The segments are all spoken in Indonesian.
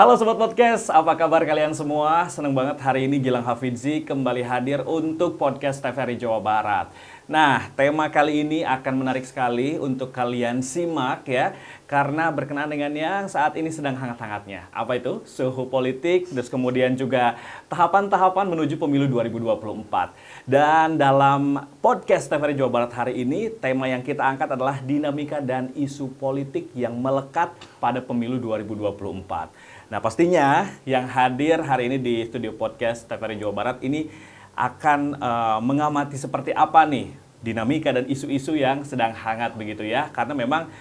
Halo Sobat Podcast, apa kabar kalian semua? Senang banget hari ini Gilang Hafidzi kembali hadir untuk Podcast TVRI Jawa Barat. Nah, tema kali ini akan menarik sekali untuk kalian simak ya, karena berkenaan dengan yang saat ini sedang hangat-hangatnya. Apa itu? Suhu politik, terus kemudian juga tahapan-tahapan menuju pemilu 2024. Dan dalam Podcast TVRI Jawa Barat hari ini, tema yang kita angkat adalah dinamika dan isu politik yang melekat pada pemilu 2024. Nah, pastinya yang hadir hari ini di studio podcast TVRI Jawa Barat ini akan mengamati seperti apa nih dinamika dan isu-isu yang sedang hangat begitu ya. Karena memang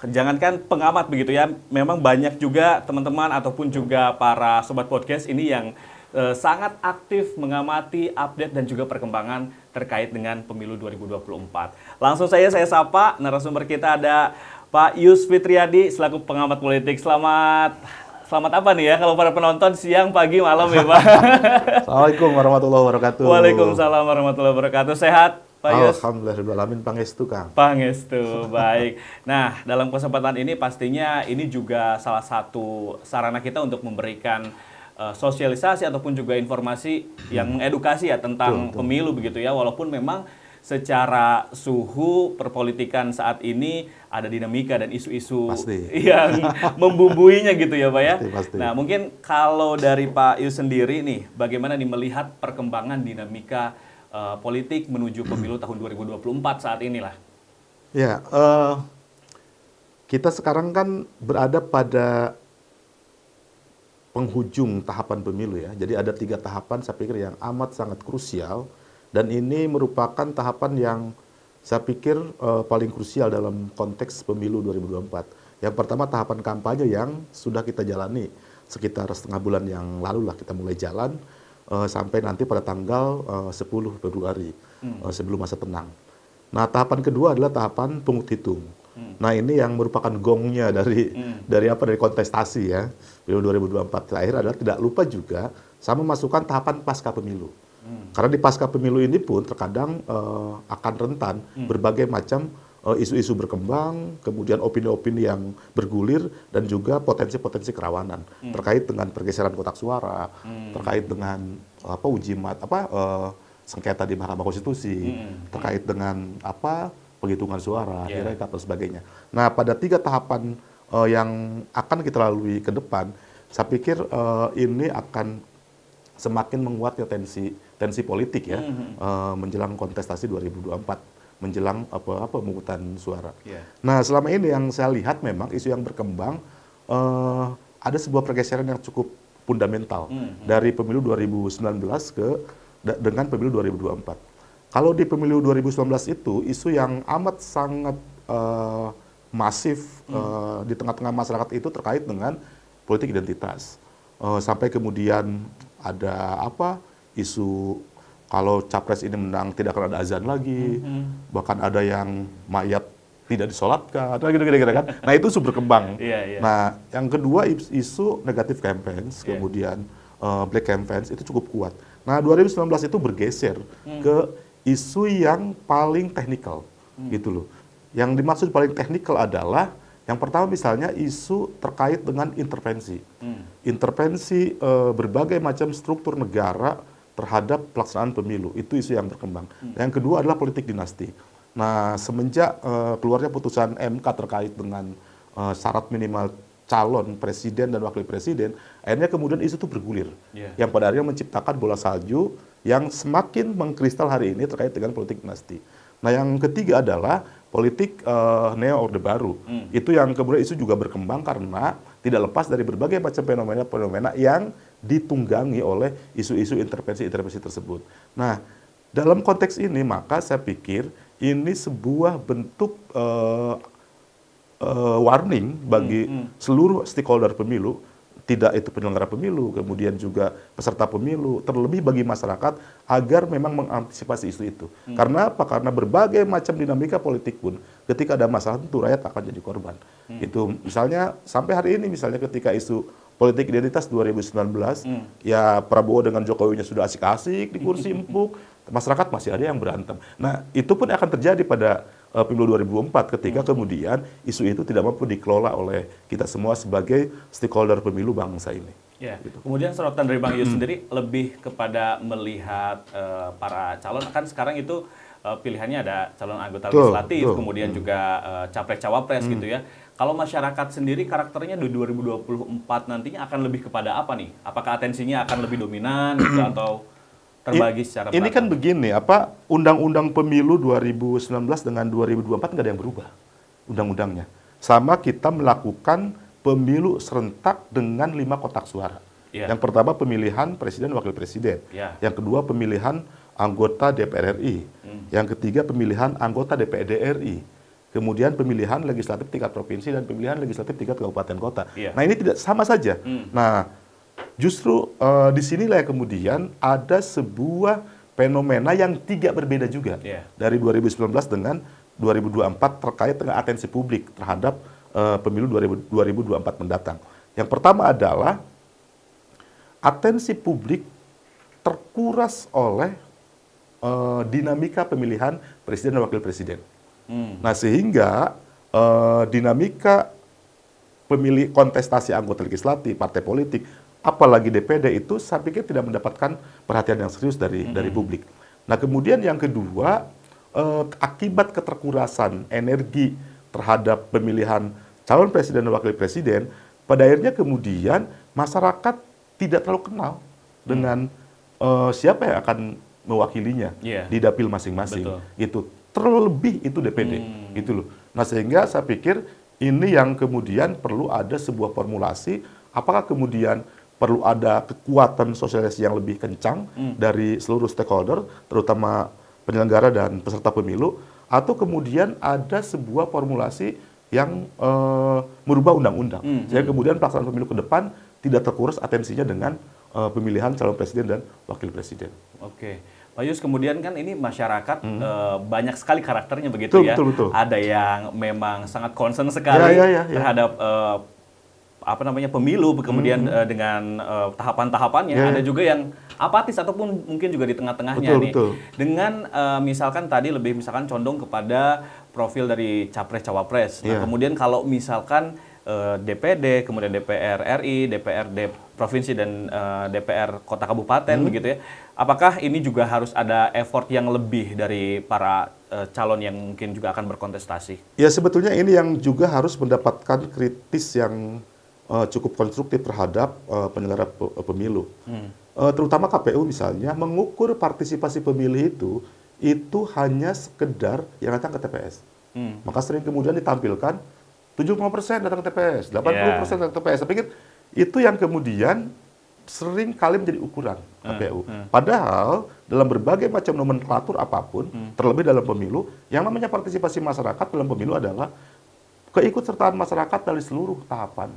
jangankan pengamat begitu ya, memang banyak juga teman-teman ataupun juga para sobat podcast ini yang sangat aktif mengamati update dan juga perkembangan terkait dengan pemilu 2024. Langsung saya sapa narasumber kita ada Pak Yus Fitriadi selaku pengamat politik. Selamat apa nih ya kalau para penonton siang, pagi, malam ya Pak? Assalamualaikum warahmatullahi wabarakatuh. Waalaikumsalam warahmatullahi wabarakatuh. Sehat Pak Yus? Alhamdulillahirrahmanirrahim, pangestu Kang. Pangestu, baik. Nah, dalam kesempatan ini pastinya ini juga salah satu sarana kita untuk memberikan sosialisasi ataupun juga informasi yang mengedukasi ya tentang pemilu begitu ya. Walaupun memang secara suhu perpolitikan saat ini ada dinamika dan isu-isu yang membumbuinya gitu ya Pak ya. Pasti. Nah mungkin kalau dari Pak Yus sendiri nih, bagaimana nih melihat perkembangan dinamika politik menuju pemilu tahun 2024 saat inilah? Ya, kita sekarang kan berada pada penghujung tahapan pemilu ya. Jadi ada 3 tahapan saya pikir yang amat sangat krusial. Dan ini merupakan tahapan yang saya pikir paling krusial dalam konteks pemilu 2024. Yang pertama tahapan kampanye yang sudah kita jalani sekitar setengah bulan yang lalu lah kita mulai jalan sampai nanti pada tanggal 10 Februari sebelum masa tenang. Nah tahapan kedua adalah tahapan pungut hitung. Nah ini yang merupakan gongnya dari kontestasi ya pemilu 2024 terakhir adalah tidak lupa juga sama masukkan tahapan pasca pemilu. Karena di pasca pemilu ini pun terkadang akan rentan berbagai macam isu-isu berkembang, kemudian opini-opini yang bergulir dan juga potensi-potensi kerawanan terkait dengan pergeseran kotak suara, terkait dengan sengketa di Mahkamah Konstitusi, terkait dengan penghitungan suara, rekap dan sebagainya. Nah, pada 3 tahapan yang akan kita lalui ke depan, saya pikir ini akan semakin menguatnya tensi politik ya menjelang kontestasi 2024, menjelang pemungutan suara. Nah selama ini yang saya lihat memang isu yang berkembang ada sebuah pergeseran yang cukup fundamental dari pemilu 2019 dengan pemilu 2024. Kalau di pemilu 2019 itu isu yang amat sangat masif di tengah-tengah masyarakat itu terkait dengan politik identitas. Sampai kemudian ada isu kalau capres ini menang tidak akan ada azan lagi, bahkan ada yang mayat tidak disolatkan, gitu-gitu kan. Nah itu isu berkembang. Nah yang kedua isu negatif campaigns, kemudian black campaigns itu cukup kuat. Nah 2019 itu bergeser ke isu yang paling teknikal, gitu loh. Yang dimaksud paling teknikal adalah yang pertama misalnya isu terkait dengan intervensi. Intervensi berbagai macam struktur negara terhadap pelaksanaan pemilu. Itu isu yang berkembang. Yang kedua adalah politik dinasti. Nah, semenjak keluarnya putusan MK terkait dengan syarat minimal calon presiden dan wakil presiden, akhirnya kemudian isu itu bergulir. Yang pada akhirnya menciptakan bola salju yang semakin mengkristal hari ini terkait dengan politik dinasti. Nah, yang ketiga adalah politik neo orde baru. Itu yang kemudian isu juga berkembang karena tidak lepas dari berbagai macam fenomena yang ditunggangi oleh isu-isu intervensi tersebut. Nah, dalam konteks ini maka saya pikir ini sebuah bentuk warning bagi seluruh stakeholder pemilu, tidak itu penyelenggara pemilu, kemudian juga peserta pemilu, terlebih bagi masyarakat agar memang mengantisipasi isu itu. Karena apa? Karena berbagai macam dinamika politik pun ketika ada masalah tentu rakyat akan jadi korban. Itu misalnya sampai hari ini misalnya ketika isu politik identitas 2019, ya Prabowo dengan Jokowinya sudah asik-asik di kursi empuk, masyarakat masih ada yang berantem. Nah, itu pun akan terjadi pada pemilu 2004 ketika kemudian isu itu tidak mampu dikelola oleh kita semua sebagai stakeholder pemilu bangsa ini. Ya. Kemudian sorotan dari Bang Yus sendiri lebih kepada melihat para calon, kan sekarang itu pilihannya ada calon anggota legislatif, kemudian juga capres-cawapres gitu ya. Kalau masyarakat sendiri karakternya di 2024 nantinya akan lebih kepada apa nih? Apakah atensinya akan lebih dominan gitu, atau terbagi secara Ini kan begini, undang-undang pemilu 2019 dengan 2024 nggak ada yang berubah undang-undangnya. Sama kita melakukan pemilu serentak dengan 5 kotak suara. Yang pertama pemilihan presiden wakil presiden. Yang kedua pemilihan anggota DPR RI. Yang ketiga pemilihan anggota DPRD RI. Kemudian pemilihan legislatif tingkat provinsi dan pemilihan legislatif tingkat kabupaten kota. Nah ini tidak sama saja. Nah justru disinilah kemudian ada sebuah fenomena yang tidak berbeda juga dari 2019 dengan 2024 terkait dengan atensi publik terhadap pemilu 2024 mendatang. Yang pertama adalah atensi publik terkuras oleh dinamika pemilihan presiden dan wakil presiden. Nah sehingga dinamika pemilih kontestasi anggota legislatif, partai politik, apalagi DPD itu saya pikir tidak mendapatkan perhatian yang serius dari publik. Nah kemudian yang kedua, akibat keterkurasan energi terhadap pemilihan calon presiden dan wakil presiden, pada akhirnya kemudian masyarakat tidak terlalu kenal dengan siapa yang akan mewakilinya di dapil masing-masing. Itu terlebih itu DPD, gitu loh. Nah sehingga saya pikir ini yang kemudian perlu ada sebuah formulasi, apakah kemudian perlu ada kekuatan sosialisasi yang lebih kencang dari seluruh stakeholder, terutama penyelenggara dan peserta pemilu, atau kemudian ada sebuah formulasi yang merubah undang-undang, sehingga kemudian pelaksanaan pemilu ke depan tidak terkuras atensinya dengan pemilihan calon presiden dan wakil presiden. Oke. Pak Yus, kemudian kan ini masyarakat banyak sekali karakternya begitu ya. Betul. Ada yang memang sangat concern sekali terhadap pemilu, kemudian dengan tahapan-tahapannya. Ada juga yang apatis ataupun mungkin juga di tengah-tengahnya nih. Dengan misalkan tadi lebih misalkan condong kepada profil dari capres-cawapres. Nah, kemudian kalau misalkan DPD, kemudian DPR RI, DPRD provinsi dan DPR kota kabupaten begitu ya. Apakah ini juga harus ada effort yang lebih dari para calon yang mungkin juga akan berkontestasi? Ya sebetulnya ini yang juga harus mendapatkan kritis yang cukup konstruktif terhadap penyelenggara pemilu. Terutama KPU misalnya mengukur partisipasi pemilih itu hanya sekedar yang datang ke TPS. Maka sering kemudian ditampilkan 75% datang ke TPS, 80% datang ke TPS. Saya pikir itu yang kemudian sering kali menjadi ukuran KPU. Padahal dalam berbagai macam nomenklatur apapun, terlebih dalam pemilu, yang namanya partisipasi masyarakat dalam pemilu adalah keikutsertaan masyarakat dari seluruh tahapan.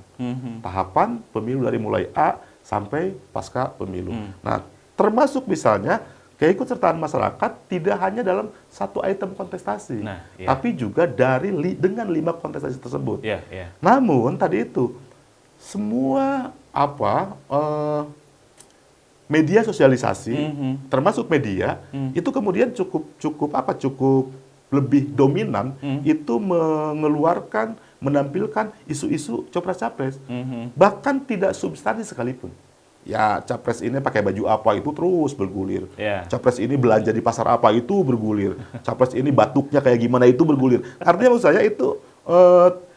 Tahapan pemilu dari mulai A sampai pasca pemilu. Nah, termasuk misalnya keikutsertaan masyarakat tidak hanya dalam satu item kontestasi, tapi juga dengan 5 kontestasi tersebut. Namun tadi itu semua media sosialisasi, termasuk media, itu kemudian cukup lebih dominan itu menampilkan isu-isu capres-capres, bahkan tidak substansi sekalipun. Ya, capres ini pakai baju apa itu terus bergulir. Capres ini belanja di pasar apa itu bergulir. Capres ini batuknya kayak gimana itu bergulir. Artinya menurut saya itu,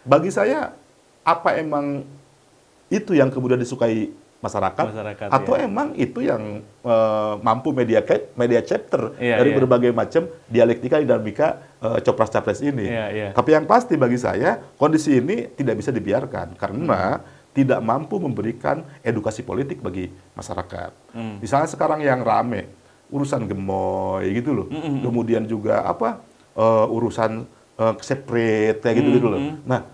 bagi saya, apa emang itu yang kemudian disukai masyarakat atau emang itu yang mampu media chapter dari berbagai macam dialektika dinamika capres-capres ini. Tapi yang pasti bagi saya kondisi ini tidak bisa dibiarkan karena tidak mampu memberikan edukasi politik bagi masyarakat. Misalnya sekarang yang rame urusan gemoy gitu loh. Kemudian juga urusan sepret kayak gitu loh. Nah,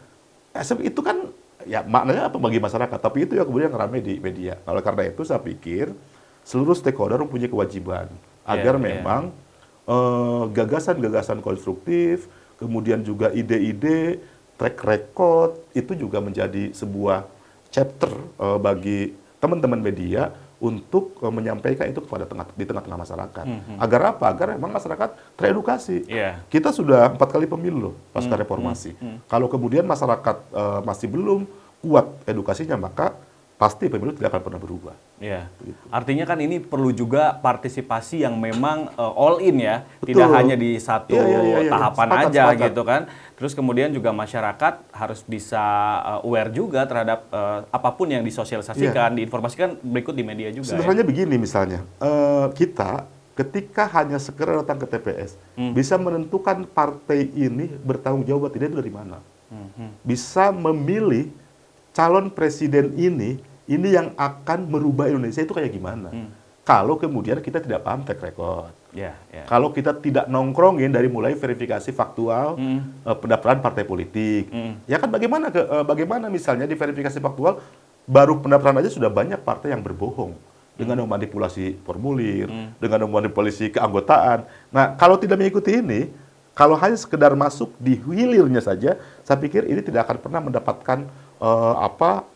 itu kan ya maknanya apa bagi masyarakat, tapi itu yang kemudian rame di media. Oleh karena itu saya pikir seluruh stakeholder mempunyai kewajiban agar memang gagasan-gagasan konstruktif, kemudian juga ide-ide, track record itu juga menjadi sebuah chapter bagi teman-teman media untuk menyampaikan itu kepada di tengah-tengah masyarakat. Agar apa? Agar memang masyarakat teredukasi. Kita sudah 4 kali pemilu loh pasca reformasi. Kalau kemudian masyarakat masih belum kuat edukasinya, maka pasti pemilu tidak akan pernah berubah. Iya. Begitu. Artinya kan ini perlu juga partisipasi yang memang all in ya, Betul. tidak hanya di satu tahapan aja sepakat. gitu kan. Terus kemudian juga masyarakat harus bisa aware juga terhadap apapun yang disosialisasikan, diinformasikan berikut di media juga. Sederhananya begini misalnya, kita ketika hanya sekedar datang ke TPS, bisa menentukan partai ini bertanggung jawab atau tidak itu dari mana. Bisa memilih calon presiden ini yang akan merubah Indonesia itu kayak gimana. Kalau kemudian kita tidak paham track record. Kalau kita tidak nongkrongin dari mulai verifikasi faktual pendaftaran partai politik. Ya kan bagaimana misalnya di verifikasi faktual baru pendaftaran aja sudah banyak partai yang berbohong dengan memanipulasi formulir, dengan memanipulasi keanggotaan. Nah, kalau tidak mengikuti ini, kalau hanya sekedar masuk di hilirnya saja, saya pikir ini tidak akan pernah mendapatkan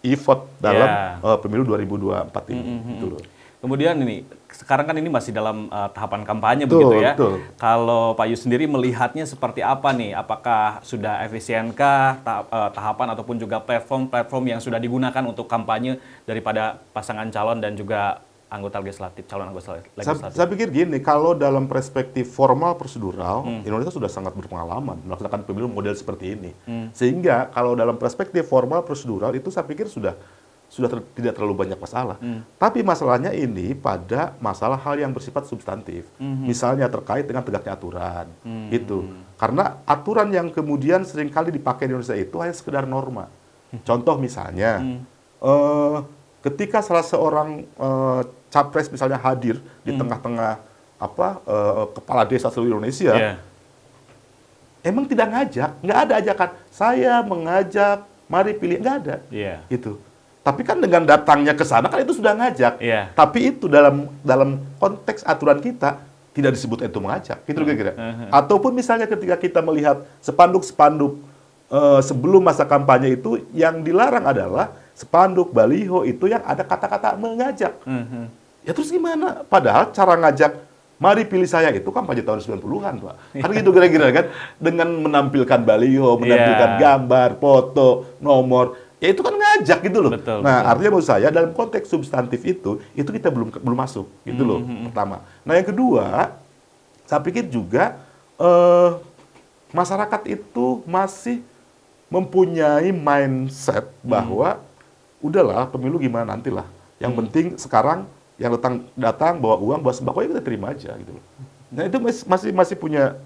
e-vote dalam pemilu 2024 ini. Gitu loh. Kemudian ini, sekarang kan ini masih dalam tahapan kampanye begitu ya. Betul. Kalau Pak Yus sendiri melihatnya seperti apa nih? Apakah sudah efisienkah tahapan ataupun juga platform-platform yang sudah digunakan untuk kampanye daripada pasangan calon dan juga anggota legislatif, calon anggota legislatif? Saya pikir gini, kalau dalam perspektif formal prosedural, Indonesia sudah sangat berpengalaman melaksanakan pemilu model seperti ini. Sehingga kalau dalam perspektif formal prosedural itu saya pikir sudah tidak terlalu banyak masalah. Tapi masalahnya ini pada masalah hal yang bersifat substantif. Misalnya terkait dengan tegaknya aturan. Itu. Karena aturan yang kemudian seringkali dipakai di Indonesia itu hanya sekedar norma. Contoh misalnya, ketika salah seorang capres misalnya hadir di tengah-tengah kepala desa seluruh Indonesia, emang tidak ngajak, nggak ada ajakan. Saya mengajak, mari pilih, nggak ada. Gitu. Tapi kan dengan datangnya ke sana kan itu sudah ngajak. Tapi itu dalam konteks aturan kita tidak disebut itu mengajak, gitu kira-kira. Ataupun misalnya ketika kita melihat spanduk-spanduk sebelum masa kampanye itu yang dilarang adalah spanduk, baliho itu yang ada kata-kata mengajak. Ya terus gimana? Padahal cara ngajak, mari pilih saya itu kampanye tahun 90-an, Pak. Kan gitu kira-kira kan? Dengan menampilkan baliho, menampilkan gambar, foto, nomor. Ya itu kan ngajak gitu loh. Betul. Artinya menurut saya dalam konteks substantif itu kita belum masuk gitu loh. Pertama. Nah yang kedua, saya pikir juga masyarakat itu masih mempunyai mindset bahwa udahlah pemilu gimana nantilah. Yang penting sekarang yang datang bawa uang, bawa sembako ya kita terima aja gitu loh. Nah itu masih punya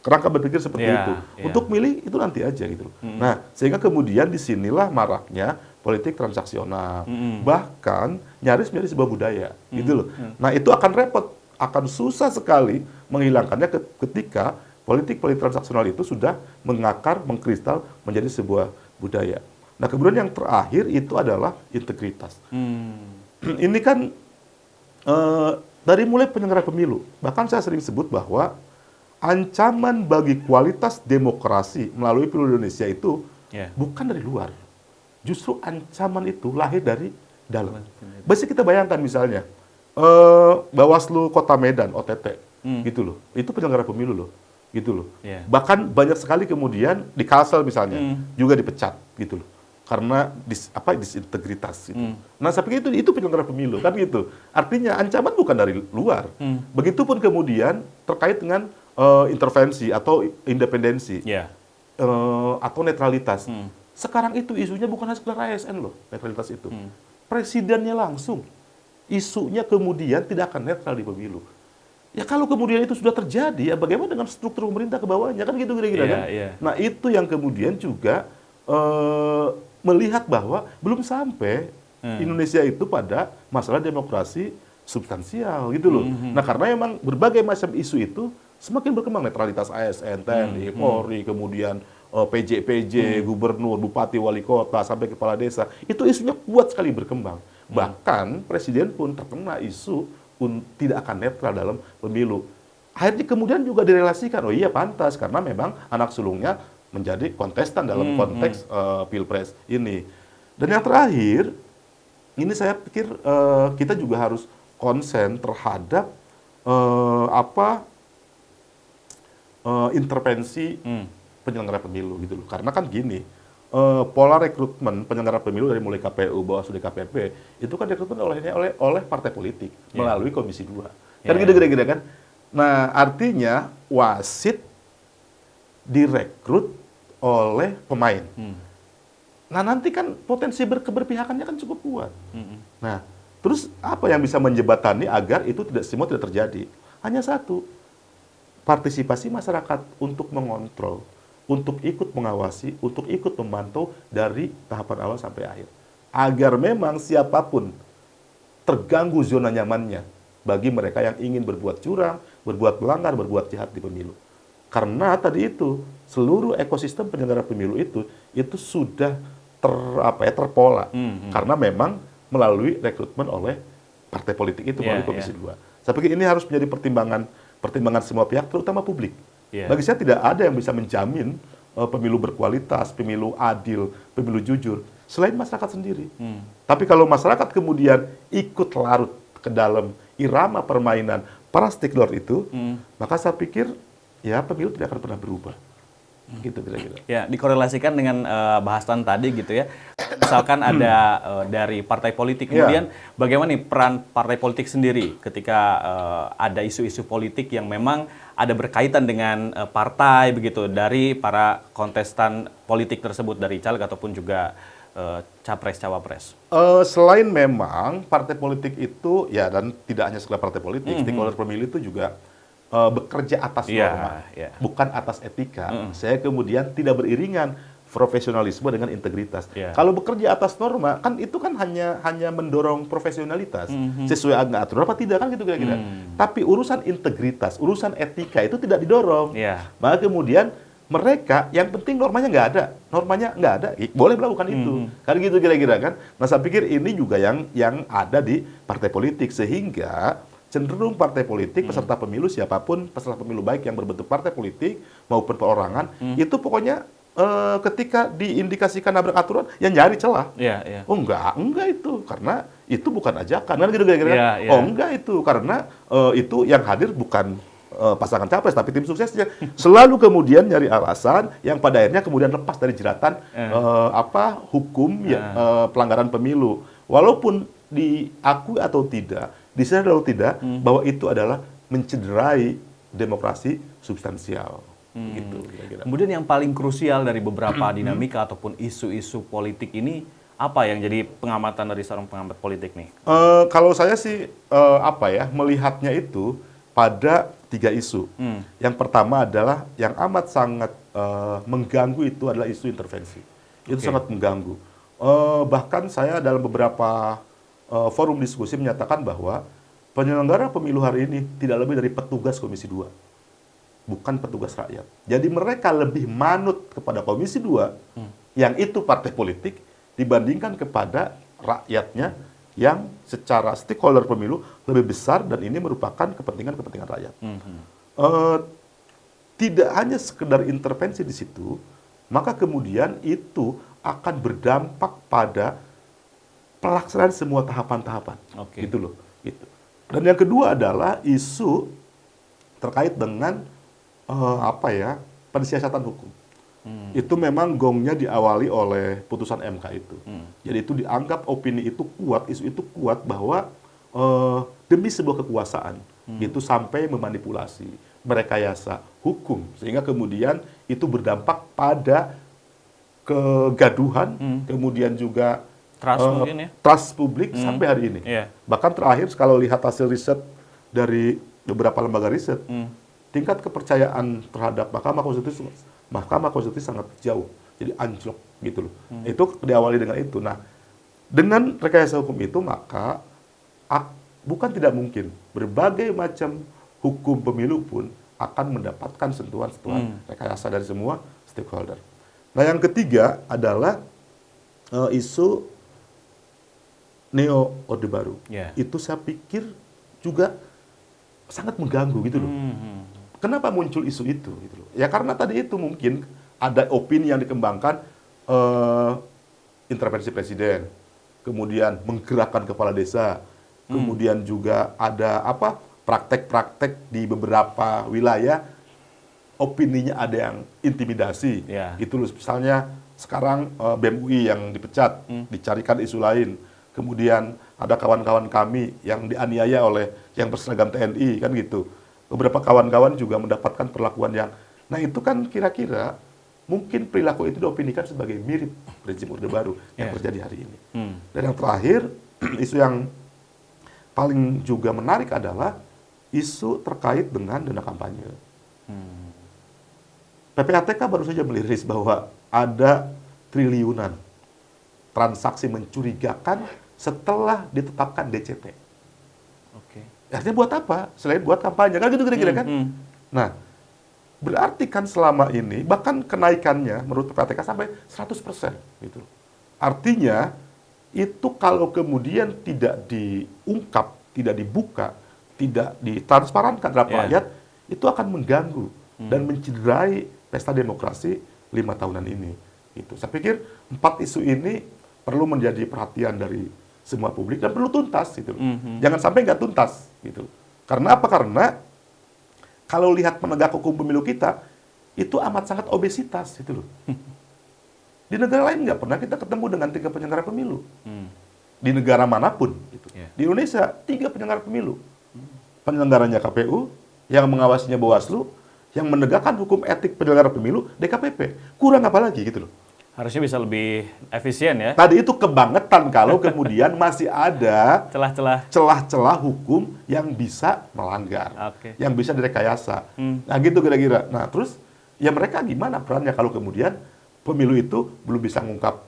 kerangka berpikir seperti itu. Untuk milih itu nanti aja gitu loh. Nah sehingga kemudian disinilah maraknya politik transaksional, bahkan nyaris menjadi sebuah budaya gitu loh. Nah itu akan repot, akan susah sekali menghilangkannya ketika politik transaksional itu sudah mengakar, mengkristal menjadi sebuah budaya. Nah kemudian yang terakhir itu adalah integritas. Ini kan dari mulai penyelenggara pemilu, bahkan saya sering sebut bahwa ancaman bagi kualitas demokrasi melalui pemilu Indonesia itu bukan dari luar. Justru ancaman itu lahir dari dalam. Bisa kita bayangkan misalnya, Bawaslu Kota Medan, OTT, gitu loh. Itu penyelenggara pemilu loh. Gitu loh. Bahkan banyak sekali kemudian di Kalsel misalnya, juga dipecat gitu loh. Karena disintegritas gitu. Nah, saya pikir itu penyelenggara pemilu kan gitu. Artinya ancaman bukan dari luar. Begitupun kemudian terkait dengan intervensi atau independensi atau netralitas. Sekarang itu isunya bukan hanya sekedar ASN loh, netralitas itu. Presidennya langsung isunya kemudian tidak akan netral di pemilu. Ya kalau kemudian itu sudah terjadi, ya bagaimana dengan struktur pemerintah ke bawahnya kan gitu kira-kira kan. Nah, itu yang kemudian juga melihat bahwa belum sampai Indonesia itu pada masalah demokrasi substansial gitu loh. Nah karena memang berbagai macam isu itu semakin berkembang, netralitas ASN, TNI, Polri, kemudian PJ, gubernur, bupati, wali kota, sampai kepala desa. Itu isunya kuat sekali berkembang. Bahkan presiden pun terkena isu tidak akan netral dalam pemilu. Akhirnya kemudian juga direlasikan, oh iya pantas karena memang anak sulungnya menjadi kontestan dalam konteks pilpres ini. Dan yang terakhir, ini saya pikir kita juga harus konsen terhadap intervensi penyelenggara pemilu gitu loh. Karena kan gini, pola rekrutmen penyelenggara pemilu dari mulai KPU, Bawaslu, DKPP itu kan rekrutmen oleh partai politik melalui Komisi 2. Kan gitu kira-kira kan. Nah, artinya wasit direkrut oleh pemain. Nah, nanti kan potensi keberpihakannya kan cukup kuat. Nah, terus apa yang bisa menjembatani agar itu semua tidak terjadi? Hanya satu, partisipasi masyarakat untuk mengontrol, untuk ikut mengawasi, untuk ikut memantau dari tahapan awal sampai akhir. Agar memang siapapun terganggu zona nyamannya bagi mereka yang ingin berbuat curang, berbuat melanggar, berbuat jahat di pemilu. Karena tadi itu, seluruh ekosistem penyelenggara pemilu itu sudah terpola. Karena memang melalui rekrutmen oleh partai politik itu, melalui Komisi 2. Saya pikir ini harus menjadi pertimbangan semua pihak, terutama publik. Bagi saya tidak ada yang bisa menjamin pemilu berkualitas, pemilu adil, pemilu jujur, selain masyarakat sendiri. Tapi kalau masyarakat kemudian ikut larut ke dalam irama permainan para stakeholder itu, maka saya pikir ya pemilu tidak akan pernah berubah. Gitu kira-kira. Ya, dikorelasikan dengan bahasan tadi gitu ya. Misalkan ada dari partai politik, kemudian bagaimana nih peran partai politik sendiri ketika ada isu-isu politik yang memang ada berkaitan dengan partai begitu dari para kontestan politik tersebut, dari caleg ataupun juga capres-cawapres. Selain memang partai politik itu ya, dan tidak hanya sekedar partai politik, stakeholder pemilu itu juga bekerja atas norma, bukan atas etika. Saya kemudian tidak beriringan profesionalisme dengan integritas. Kalau bekerja atas norma, kan itu kan hanya mendorong profesionalitas sesuai agama aturan apa tidak kan gitu kira-kira. Tapi urusan integritas, urusan etika itu tidak didorong. Maka kemudian mereka yang penting normanya nggak ada, boleh melakukan itu. Kan gitu kira-kira kan. Nah, saya pikir ini juga yang ada di partai politik, sehingga cenderung partai politik, peserta pemilu siapapun, peserta pemilu baik yang berbentuk partai politik maupun perorangan, itu pokoknya ketika diindikasikan nabrak aturan, ya nyari celah. Oh enggak itu, karena itu bukan ajakan, kan gitu kira-kira. Oh enggak itu, karena itu yang hadir bukan pasangan capres, tapi tim suksesnya. Selalu kemudian nyari alasan yang pada akhirnya kemudian lepas dari jeratan hukum pelanggaran pemilu. Walaupun diakui atau tidak, disadari atau tidak, bahwa itu adalah mencederai demokrasi substansial. Gitu, kira-kira. Kemudian yang paling krusial dari beberapa dinamika ataupun isu-isu politik ini, apa yang jadi pengamatan dari seorang pengamat politik nih? Kalau saya sih melihatnya itu pada 3 isu. Yang pertama adalah yang amat sangat mengganggu itu adalah isu intervensi. Itu sangat mengganggu. Bahkan saya dalam beberapa forum diskusi menyatakan bahwa penyelenggara pemilu hari ini tidak lebih dari petugas Komisi 2, bukan petugas rakyat. Jadi mereka lebih manut kepada Komisi 2, yang itu partai politik, dibandingkan kepada rakyatnya yang secara stakeholder pemilu lebih besar, dan ini merupakan kepentingan rakyat. Tidak hanya sekedar intervensi di situ, maka kemudian itu akan berdampak pada pelaksanaan semua tahapan-tahapan, gitu loh. Gitu. Dan yang kedua adalah isu terkait dengan pensiasatan hukum. Itu memang gongnya diawali oleh putusan MK itu. Jadi itu dianggap opini itu kuat, isu itu kuat bahwa demi sebuah kekuasaan itu sampai memanipulasi, merekayasa hukum, sehingga kemudian itu berdampak pada kegaduhan, kemudian juga trust publik sampai hari ini. Bahkan terakhir kalau lihat hasil riset dari beberapa lembaga riset, tingkat kepercayaan terhadap Mahkamah Konstitusi sangat jauh, jadi anjlok gitu loh. Itu diawali dengan itu. Nah, dengan rekayasa hukum itu maka bukan tidak mungkin berbagai macam hukum pemilu pun akan mendapatkan sentuhan-sentuhan rekayasa dari semua stakeholder. Nah, yang ketiga adalah isu Neo Orde Baru. Itu saya pikir juga sangat mengganggu gitu loh. Kenapa muncul isu itu? Gitu loh. Ya karena tadi itu mungkin ada opini yang dikembangkan intervensi presiden, kemudian menggerakkan kepala desa, kemudian juga ada praktek-praktek di beberapa wilayah, opininya ada yang intimidasi. Ya. Gitu loh, misalnya sekarang BEM UI yang dipecat, dicarikan isu lain. Kemudian ada kawan-kawan kami yang dianiaya oleh yang berseragam TNI, kan gitu. Beberapa kawan-kawan juga mendapatkan perlakuan yang, nah itu kan kira-kira mungkin perilaku itu diopinikan sebagai mirip rezim Orde Baru yang terjadi hari ini. Dan yang terakhir, isu yang paling juga menarik adalah isu terkait dengan dana kampanye. PPATK baru saja merilis bahwa ada triliunan transaksi mencurigakan setelah ditetapkan DCT. Oke. Artinya buat apa? Selain buat kampanye, kan gitu kira-kira kan? Nah, berarti kan selama ini, bahkan kenaikannya menurut PPATK sampai 100%. Gitu. Artinya, itu kalau kemudian tidak diungkap, tidak dibuka, tidak ditransparankan terhadap rakyat, itu akan mengganggu dan mencederai pesta demokrasi 5 tahunan ini. Gitu. Saya pikir 4 isu ini perlu menjadi perhatian dari semua publik dan perlu tuntas. Gitu. Jangan sampai nggak tuntas. Gitu. Karena apa? Karena kalau lihat penegak hukum pemilu kita, itu amat sangat obesitas. Gitu loh. Di negara lain nggak pernah kita ketemu dengan 3 penyelenggara pemilu. Di negara manapun. Gitu. Di Indonesia 3 penyelenggara pemilu. Penyelenggaranya KPU, yang mengawasinya Bawaslu, yang menegakkan hukum etik penyelenggara pemilu DKPP. Kurang apa lagi gitu loh. Harusnya bisa lebih efisien ya. Tadi itu kebangetan kalau kemudian masih ada celah-celah hukum yang bisa melanggar, yang bisa direkayasa. Nah gitu kira-kira. Nah terus ya mereka gimana perannya kalau kemudian pemilu itu belum bisa mengungkap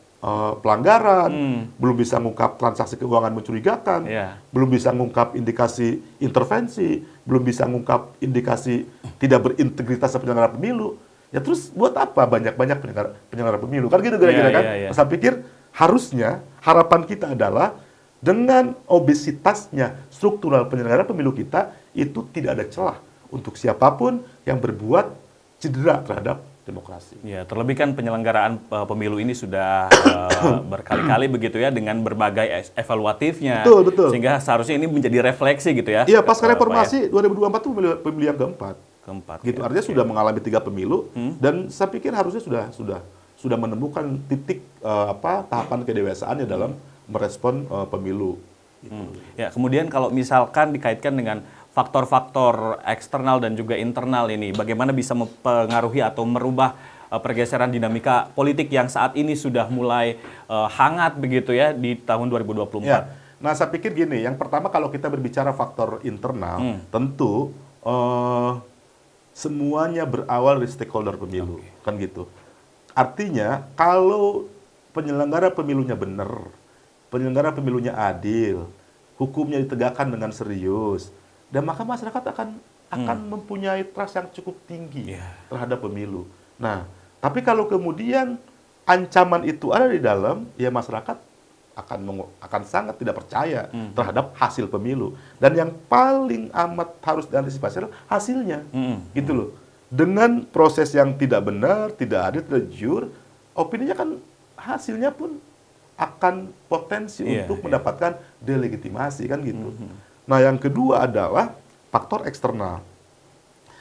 pelanggaran, belum bisa mengungkap transaksi keuangan mencurigakan, belum bisa mengungkap indikasi intervensi, belum bisa mengungkap indikasi tidak berintegritas penyelenggara pemilu. Ya terus buat apa banyak-banyak penyelenggara pemilu? Kan gitu kira-kira kan? Saya pikir harusnya harapan kita adalah dengan obesitasnya struktural penyelenggara pemilu kita, itu tidak ada celah untuk siapapun yang berbuat cedera terhadap demokrasi. Ya, terlebih kan penyelenggaraan pemilu ini sudah berkali-kali begitu ya dengan berbagai evaluatifnya. Betul. Sehingga seharusnya ini menjadi refleksi gitu ya. Iya, pasca reformasi 2024 itu pemilu yang keempat. Gitu. Ya. Artinya sudah mengalami 3 pemilu dan saya pikir harusnya sudah menemukan titik tahapan kedewasaannya dalam merespon pemilu. Gitu. Ya, kemudian kalau misalkan dikaitkan dengan faktor-faktor eksternal dan juga internal ini, bagaimana bisa mempengaruhi atau merubah pergeseran dinamika politik yang saat ini sudah mulai hangat begitu ya di tahun 2024? Ya. Nah, saya pikir gini, yang pertama kalau kita berbicara faktor internal, tentu semuanya berawal dari stakeholder pemilu, kan gitu. Artinya, kalau penyelenggara pemilunya benar, penyelenggara pemilunya adil, hukumnya ditegakkan dengan serius, dan maka masyarakat akan mempunyai trust yang cukup tinggi terhadap pemilu. Nah, tapi kalau kemudian ancaman itu ada di dalam, ya masyarakat akan sangat tidak percaya terhadap hasil pemilu. Dan yang paling amat harus diantisipasi adalah hasilnya, gitu loh. Dengan proses yang tidak benar, tidak adil, tidak jujur, opininya kan hasilnya pun akan potensi untuk mendapatkan delegitimasi, kan gitu. Nah, yang kedua adalah faktor eksternal.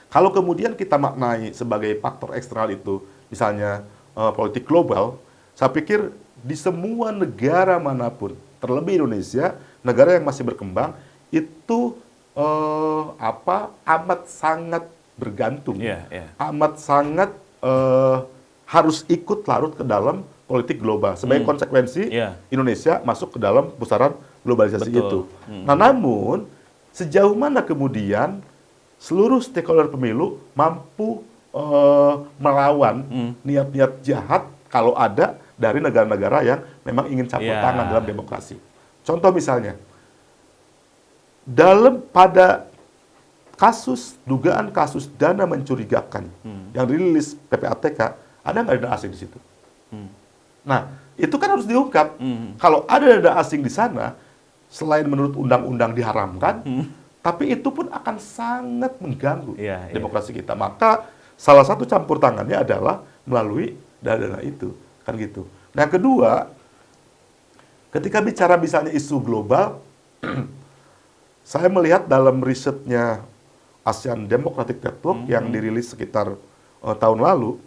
Kalau kemudian kita maknai sebagai faktor eksternal itu, misalnya politik global, saya pikir di semua negara manapun, terlebih Indonesia, negara yang masih berkembang, itu amat sangat bergantung, amat sangat harus ikut larut ke dalam politik global. Sebagai konsekuensi, Indonesia masuk ke dalam pusaran globalisasi itu. Nah, namun sejauh mana kemudian seluruh stakeholder pemilu mampu melawan niat-niat jahat kalau ada dari negara-negara yang memang ingin campur tangan dalam demokrasi. Contoh misalnya, pada dugaan kasus dana mencurigakan yang dirilis PPATK, ada nggak dana asing di situ? Nah, itu kan harus diungkap. Kalau ada dana asing di sana, selain menurut undang-undang diharamkan, tapi itu pun akan sangat mengganggu demokrasi kita. Maka salah satu campur tangannya adalah melalui dana-dana itu, kan gitu. Nah, kedua, Ketika bicara misalnya isu global, saya melihat dalam risetnya ASEAN Democratic Network yang dirilis sekitar tahun lalu,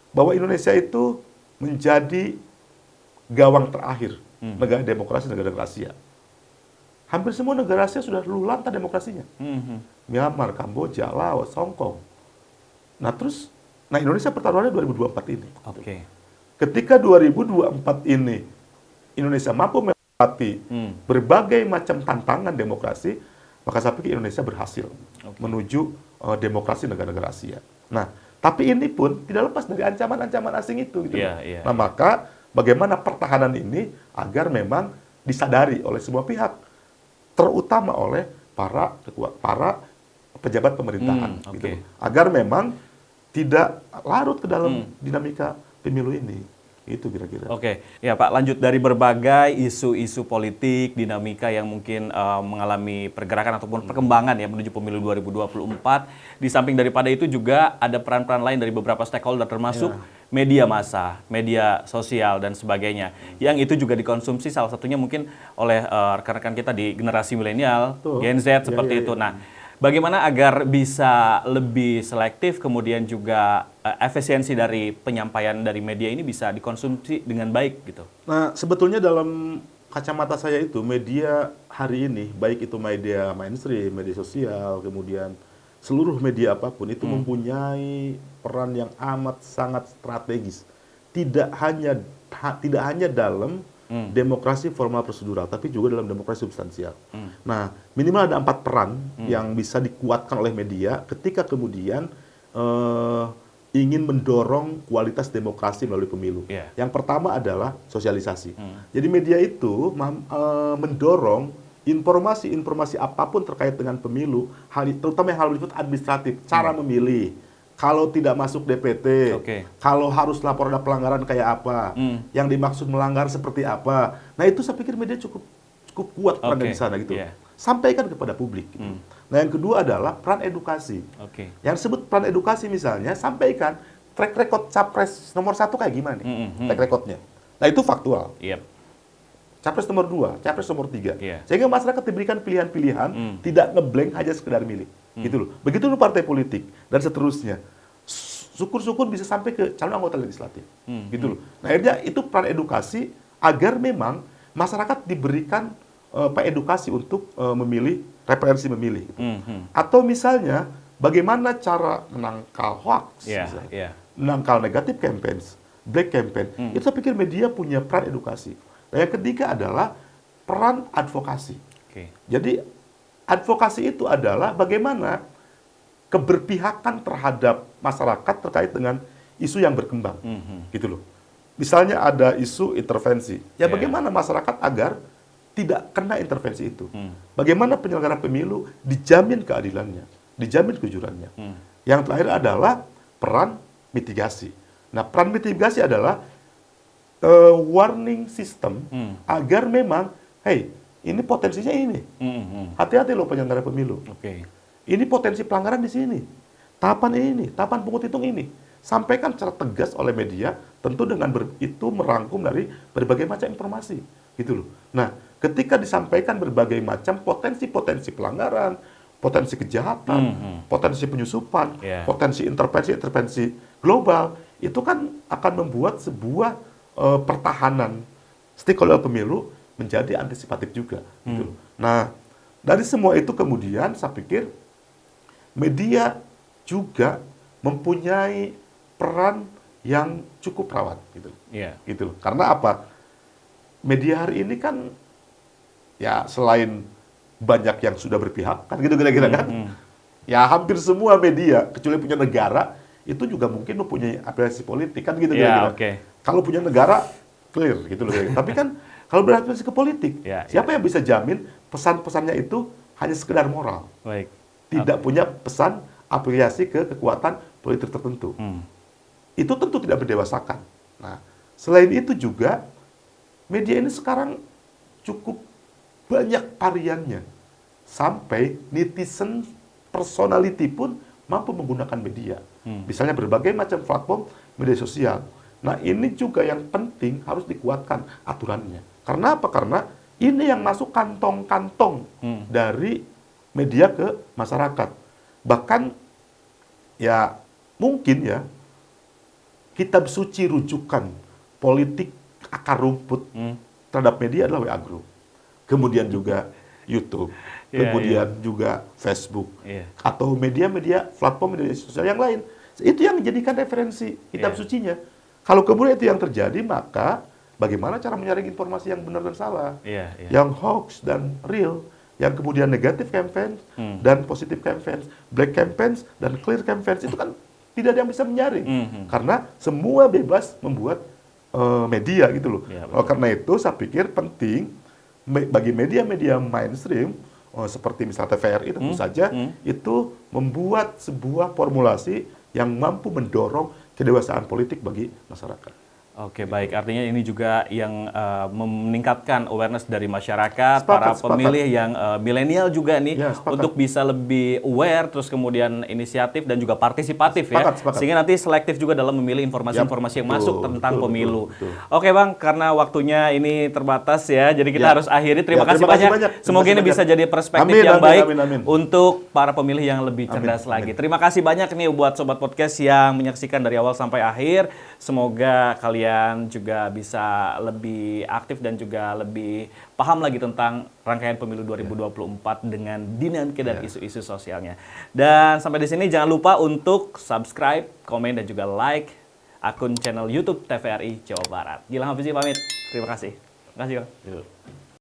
bahwa Indonesia itu menjadi gawang terakhir negara demokrasi, negara Asia. Hampir semua negara Asia sudah luluh lantak demokrasinya. Myanmar, Kamboja, Laos, Hong Kong. Nah Indonesia pertaruhannya 2024 ini. Oke. Ketika 2024 ini Indonesia mampu melewati berbagai macam tantangan demokrasi, maka saya pikir Indonesia berhasil menuju demokrasi negara-negara Asia. Nah, tapi ini pun tidak lepas dari ancaman-ancaman asing itu. Gitu. Nah, maka bagaimana pertahanan ini agar memang disadari oleh semua pihak, terutama oleh para pejabat pemerintahan, gitu. Agar memang tidak larut ke dalam dinamika pemilu ini. Itu kira-kira. Oke, ya Pak, lanjut dari berbagai isu-isu politik, dinamika yang mungkin mengalami pergerakan ataupun perkembangan ya menuju pemilu 2024. Di samping daripada itu juga ada peran-peran lain dari beberapa stakeholder termasuk media massa, media sosial dan sebagainya. Yang itu juga dikonsumsi salah satunya mungkin oleh rekan-rekan kita di generasi milenial, Gen Z seperti itu. Nah, bagaimana agar bisa lebih selektif kemudian juga efisiensi dari penyampaian dari media ini bisa dikonsumsi dengan baik gitu? Nah, sebetulnya dalam kacamata saya itu media hari ini, baik itu media mainstream, media sosial, kemudian seluruh media apapun itu mempunyai peran yang amat sangat strategis. Tidak hanya dalam demokrasi formal prosedural, tapi juga dalam demokrasi substansial. Nah, minimal ada 4 peran yang bisa dikuatkan oleh media ketika kemudian ingin mendorong kualitas demokrasi melalui pemilu. Yang pertama adalah sosialisasi. Jadi media itu mendorong informasi-informasi apapun terkait dengan pemilu, terutama yang hal bersifat administratif, cara memilih, kalau tidak masuk DPT, kalau harus lapor ada pelanggaran kayak apa, yang dimaksud melanggar seperti apa. Nah itu saya pikir media cukup kuat perannya di sana gitu. Sampaikan kepada publik. Gitu. Nah yang kedua adalah peran edukasi. Yang disebut peran edukasi misalnya, sampaikan track record capres nomor 1 kayak gimana nih, track recordnya. Nah itu faktual. Capres nomor 2, capres nomor 3. Sehingga masyarakat diberikan pilihan-pilihan, tidak ngeblank hanya sekedar milih. Gitu loh. Begitu loh partai politik dan seterusnya. Syukur-syukur bisa sampai ke calon anggota legislatif. Gitu loh. Nah, akhirnya itu peran edukasi agar memang masyarakat diberikan edukasi untuk memilih, referensi memilih. Gitu. Atau misalnya bagaimana cara menangkal hoax, menangkal negatif campaigns, black campaign. Itu saya pikir media punya peran edukasi. Nah, yang ketiga adalah peran advokasi. Jadi advokasi itu adalah bagaimana keberpihakan terhadap masyarakat terkait dengan isu yang berkembang, gitu loh. Misalnya ada isu intervensi, ya bagaimana masyarakat agar tidak kena intervensi itu. Bagaimana penyelenggara pemilu dijamin keadilannya, dijamin kejujurannya. Yang terakhir adalah peran mitigasi. Nah, peran mitigasi adalah warning system agar memang, hey, ini potensinya ini. Hati-hati loh penyelenggara pemilu. Ini potensi pelanggaran di sini. Tahapan ini, tahapan pungut hitung ini. Sampaikan secara tegas oleh media, tentu dengan itu merangkum dari berbagai macam informasi. Gitu loh. Nah, ketika disampaikan berbagai macam potensi-potensi pelanggaran, potensi kejahatan, potensi penyusupan, potensi intervensi global, itu kan akan membuat sebuah pertahanan stakeholder pemilu menjadi antisipatif juga. Gitu. Nah, dari semua itu kemudian saya pikir media juga mempunyai peran yang cukup rawan. Gitu. Gitu loh. Karena apa? Media hari ini kan ya selain banyak yang sudah berpihak, kan gitu kira-kira kan? Ya hampir semua media, kecuali punya negara, itu juga mungkin mempunyai afiliasi politik, kan gitu kira-kira. Kalau punya negara, clear gitu loh. Tapi kan kalau berafiliasi ke politik, siapa yang bisa jamin pesan-pesannya itu hanya sekedar moral? Tidak punya pesan afiliasi ke kekuatan politik tertentu. Itu tentu tidak berdewasakan. Nah, selain itu juga, media ini sekarang cukup banyak variannya. Sampai netizen personality pun mampu menggunakan media. Misalnya berbagai macam platform media sosial. Nah, ini juga yang penting harus dikuatkan aturannya. Karena apa? Karena ini yang masuk kantong-kantong dari media ke masyarakat. Bahkan ya mungkin ya kitab suci rujukan politik akar rumput terhadap media adalah WA Group. Kemudian juga YouTube, kemudian juga Facebook, atau media-media, platform media sosial yang lain. Itu yang menjadikan referensi kitab sucinya. Kalau kemudian itu yang terjadi, maka bagaimana cara menyaring informasi yang benar dan salah, yang hoax dan real, yang kemudian negatif campaign dan positif campaign, black campaigns dan clear campaigns, itu kan tidak ada yang bisa menyaring. Karena semua bebas membuat media gitu loh. Karena itu saya pikir penting bagi media-media mainstream seperti misalnya TVRI tentu saja itu membuat sebuah formulasi yang mampu mendorong kedewasaan politik bagi masyarakat. Oke, baik. Artinya ini juga yang meningkatkan awareness dari masyarakat, para pemilih yang milenial juga nih, untuk bisa lebih aware, terus kemudian inisiatif dan juga partisipatif ya. Sehingga nanti selektif juga dalam memilih informasi-informasi yang masuk tentang pemilu. Oke Bang, karena waktunya ini terbatas ya, jadi kita harus akhiri. Terima kasih banyak. Semoga ini bisa jadi perspektif yang baik untuk para pemilih yang lebih cerdas lagi. Terima kasih banyak nih buat Sobat Podcast yang menyaksikan dari awal sampai akhir. Semoga kalian juga bisa lebih aktif dan juga lebih paham lagi tentang rangkaian pemilu 2024 dengan dinamika dan isu-isu sosialnya. Dan sampai di sini jangan lupa untuk subscribe, komen, dan juga like akun channel YouTube TVRI Jawa Barat. Gilang Hafizi pamit. Terima kasih. Terima kasih, Bang.